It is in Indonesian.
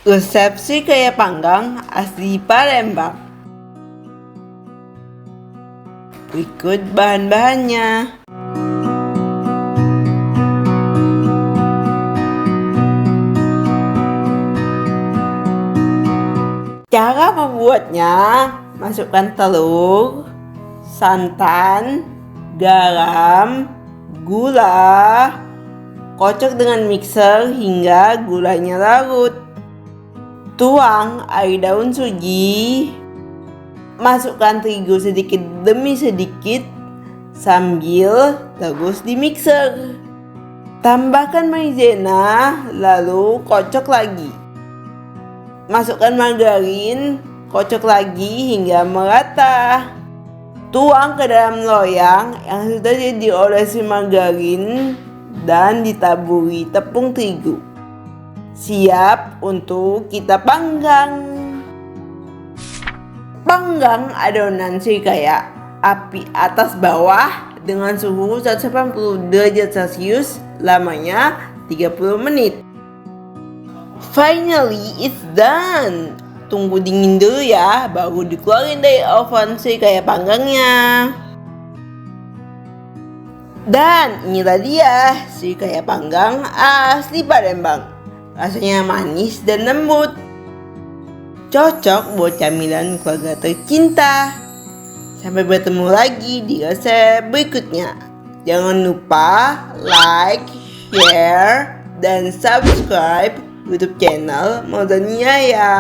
Resepsi kayak panggang asli Palembang. Berikut bahan-bahannya. Cara membuatnya: masukkan telur, santan, garam, gula, kocok dengan mixer hingga gulanya larut. Tuang air daun suji, masukkan terigu sedikit demi sedikit sambil terus di mixer. Tambahkan maizena lalu kocok lagi. Masukkan margarin, kocok lagi hingga merata. Tuang ke dalam loyang yang sudah diolesi margarin dan ditaburi tepung terigu. Siap untuk kita panggang. Panggang adonan srikaya api atas bawah dengan suhu 180 derajat Celcius lamanya 30 menit. Finally, it's done. Tunggu dingin dulu ya, baru dikeluarin dari oven srikaya panggangnya. Dan inilah dia srikaya panggang asli Palembang. Rasanya manis dan lembut. Cocok buat camilan keluarga tercinta. Sampai bertemu lagi di resep berikutnya. Jangan lupa like, share, dan subscribe YouTube channel Modania ya.